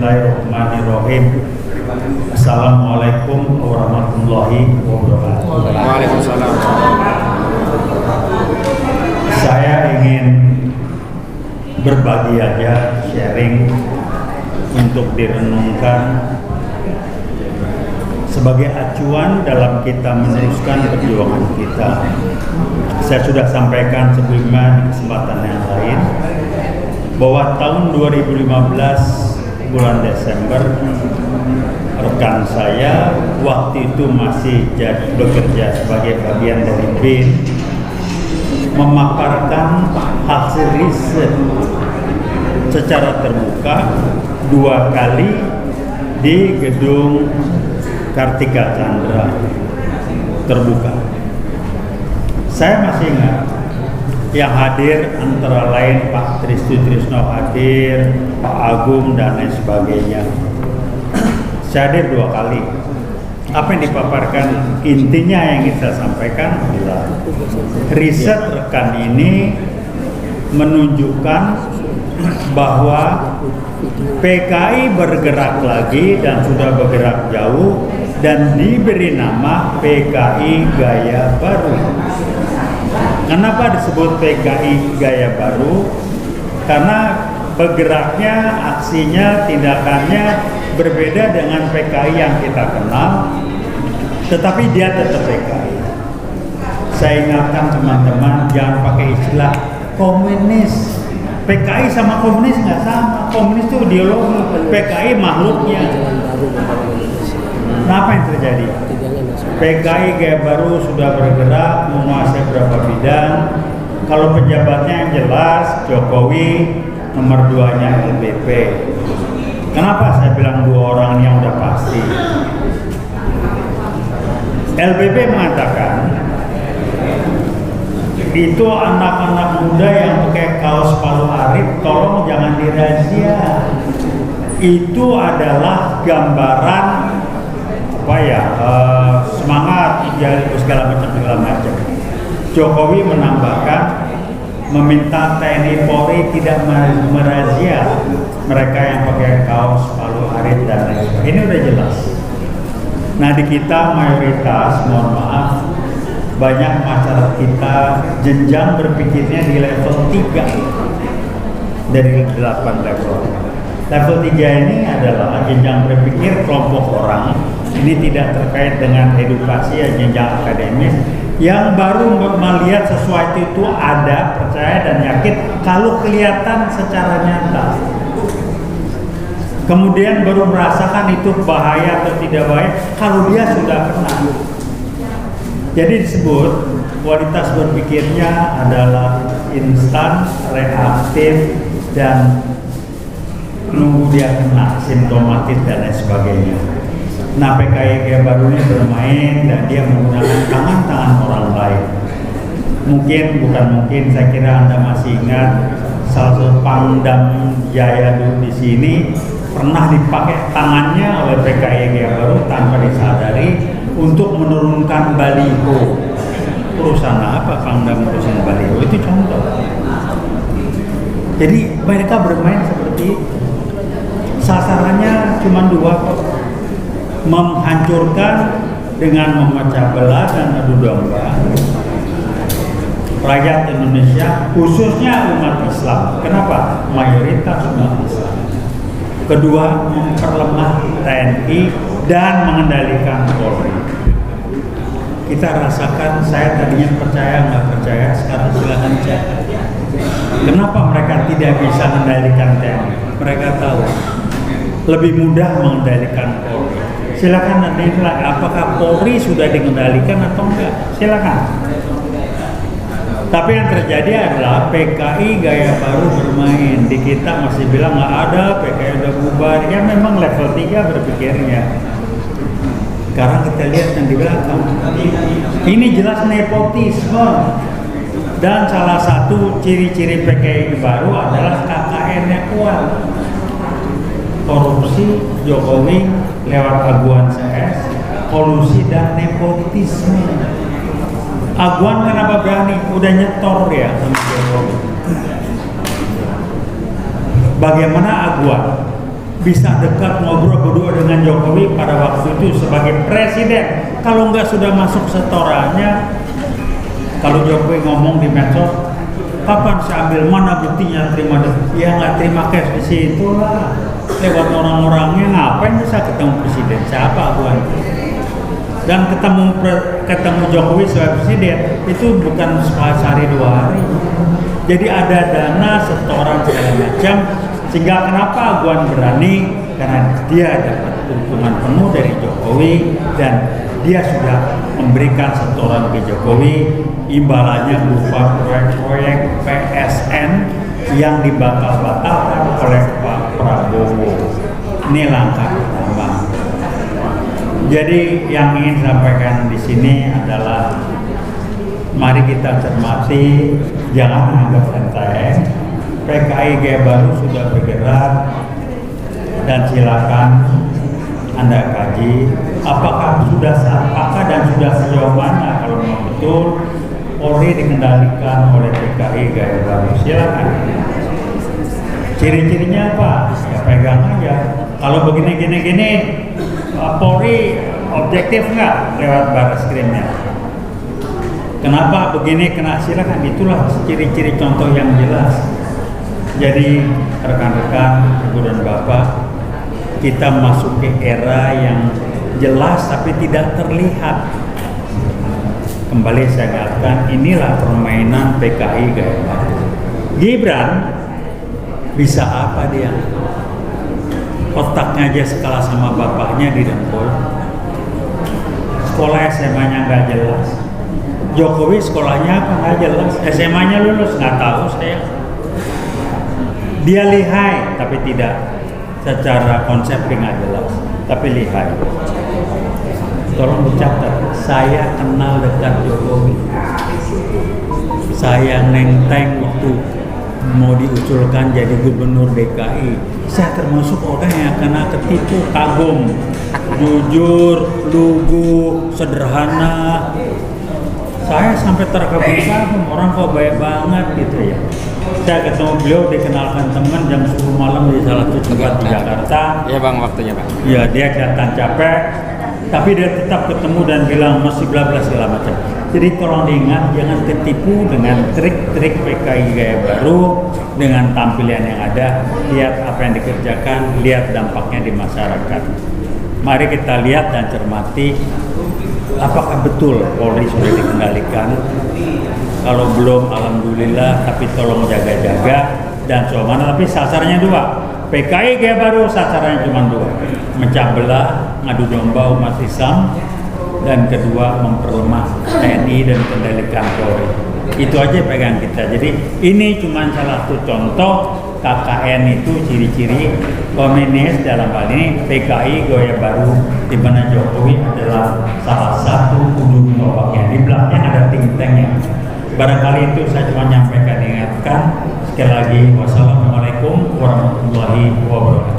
Bismillahirrahmanirrahim. Assalamualaikum warahmatullahi wabarakatuh. Waalaikumsalam. Saya ingin berbagi aja, sharing untuk direnungkan sebagai acuan dalam kita meneruskan perjuangan kita. Saya sudah sampaikan sebelumnya di kesempatan yang lain bahwa tahun 2015 bulan Desember rekan saya waktu itu masih bekerja sebagai bagian dari BIN memaparkan hasil riset secara terbuka 2 kali di gedung Kartika Chandra terbuka. Saya masih ingat yang hadir antara lain Pak Trisno hadir, Pak Agung dan lain sebagainya. Saya hadir 2 kali. Apa yang dipaparkan, intinya yang kita sampaikan adalah riset rekan ini menunjukkan bahwa PKI bergerak lagi dan sudah bergerak jauh dan diberi nama PKI Gaya Baru. Kenapa disebut PKI Gaya Baru? Karena bergeraknya, aksinya, tindakannya berbeda dengan PKI yang kita kenal, tetapi dia tetap PKI. Saya ingatkan teman-teman, jangan pakai istilah komunis. PKI sama komunis nggak sama. Komunis itu ideologi, PKI makhluknya. Nah, apa yang terjadi? PKI Gaya Baru sudah bergerak menguasai beberapa bidang. Kalau pejabatnya yang jelas, Jokowi, nomor 2-nya LBP. Kenapa saya bilang 2 orang yang udah pasti? LBP mengatakan itu anak-anak muda yang pakai kaos Palu Arif tolong jangan dirazia. Itu adalah gambaran semangat idealisme segala macam. Jokowi menambahkan meminta TNI Polri tidak merazia mereka yang pakai kaos Palu Arif dan lain sebagainya. Ini udah jelas. Nah, di kita mayoritas, mohon maaf, banyak masyarakat kita jenjang berpikirnya di level 3 dari 8 level. Level 3 ini adalah jenjang berpikir kelompok orang. Ini tidak terkait dengan edukasi ya, jenjang akademis yang baru melihat sesuatu itu ada, percaya dan yakin kalau kelihatan secara nyata. Kemudian baru merasakan itu bahaya atau tidak bahaya kalau dia sudah kena. Jadi disebut kualitas berpikirnya adalah instan, reaktif, dan nunggu dia kena, simptomatis dan lain sebagainya. Nah, PKI Gaya Baru ini bermain dan dia menggunakan tangan-tangan orang lain. Saya kira Anda masih ingat salah satu Pangdam Jaya dulu di sini pernah dipakai tangannya oleh PKI Gaya Baru tanpa disadari untuk menurunkan baliho. Urusan apa Pangdam urusan baliho? Itu contoh. Jadi mereka bermain seperti itu. Sasarannya cuma 2 kok. Menghancurkan dengan memecah belah dan adu domba rakyat Indonesia, khususnya umat Islam. Kenapa? Mayoritas umat Islam. Kedua, memperlemah TNI dan mengendalikan Polri. Kita rasakan, saya tadinya percaya nggak percaya, sekarang silakan cek. Kenapa mereka tidak bisa mengendalikan TNI? Mereka tahu lebih mudah mengendalikan Polri. Silakan nanti apakah Polri sudah dikendalikan atau enggak? Silakan. Tapi yang terjadi adalah PKI Gaya Baru bermain. Di kita masih bilang nggak ada, PKI udah bubar. Ya memang level 3 berpikirnya. Sekarang kita lihat yang di belakang. Ini jelas nepotisme. Dan salah satu ciri-ciri PKI Baru adalah KKN-nya kuat. Korupsi, Jokowi lewat Aguan CS, kolusi dan nepotisme. Aguan kenapa berani? Udah nyetor ya sama Jokowi. Bagaimana Aguan? bisa dekat ngobrol berdua dengan Jokowi pada waktu itu sebagai presiden. Kalau nggak sudah masuk setorannya, kalau Jokowi ngomong di medsos, kapan saya ambil, mana buktinya terima? Ya nggak terima cash di situ lah. Lewat orang-orangnya ngapain bisa ketemu presiden? Siapa Tuhan? Dan ketemu Jokowi sebagai presiden itu bukan sehari 2 hari. Jadi ada dana setoran segala macam, sehingga kenapa Aguan berani? Karena dia dapat dukungan penuh dari Jokowi dan dia sudah memberikan setoran ke Jokowi, imbalannya berupa proyek-proyek PSN yang dibatal-batalkan oleh Pak Prabowo. Ini langkah pertama. Jadi yang ingin sampaikan di sini adalah mari kita cermati, jangan anggap enteng. PKI Gaya Baru sudah bergerak dan silakan Anda kaji apakah dan sudah sejauh mana kalau memang betul Polri dikendalikan oleh PKI Gaya Baru. Silakan. Ciri-cirinya apa? Ya pegang aja. Kalau begini Polri objektif nggak lewat Barreskrimnya? Kenapa begini kena? Silakan, itulah ciri-ciri contoh yang jelas. Jadi rekan-rekan, ibu dan bapak, kita masuk ke era yang jelas tapi tidak terlihat. Kembali saya katakan, inilah permainan PKI Gaya Baru. Gibran bisa apa dia? Otaknya aja skala sama bapaknya di dengkul. Sekolah SMA-nya nggak jelas. Jokowi sekolahnya apa nggak jelas. SMA-nya lulus nggak tahu saya. Dia lihai tapi tidak secara konsep nggak jelas. Tapi lihai. Tolong dicatat. Saya kenal dekat Jokowi. Saya nenteng waktu mau diusulkan jadi gubernur DKI. Saya termasuk orang yang kena ketipu, kagum, jujur, lugu, sederhana. Saya sampai terkagum-kagum, orang kok baik banget gitu ya. Saya ketemu beliau, dikenalkan teman jam 10 malam di salah satu tempat di Jakarta. Iya bang, waktunya bang. Ya dia kelihatan capek, tapi dia tetap ketemu dan bilang masih bla bla segala macam. Jadi tolong diingat, jangan ketipu dengan trik-trik PKI Gaya Baru, dengan tampilan yang ada. Lihat apa yang dikerjakan, lihat dampaknya di masyarakat. Mari kita lihat dan cermati apakah betul Polri sudah dikendalikan. Kalau belum, alhamdulillah, tapi tolong jaga-jaga dan soal. Tapi sasarannya 2. PKI Gaya Baru sasarannya cuma 2. Mecah belah, ngadu domba umat Islam, dan kedua memperlemah TNI dan kendalikan Polri. Itu aja pegang kita. Jadi ini cuma salah satu contoh KKN itu ciri-ciri komunis, dalam hal ini PKI Gaya Baru, di mana Jokowi adalah salah satu ujung tombaknya. Di belakangnya ada think tanknya. Barangkali itu saya cuma nyampaikan, ingatkan. Sekali lagi, wassalamualaikum warahmatullahi wabarakatuh.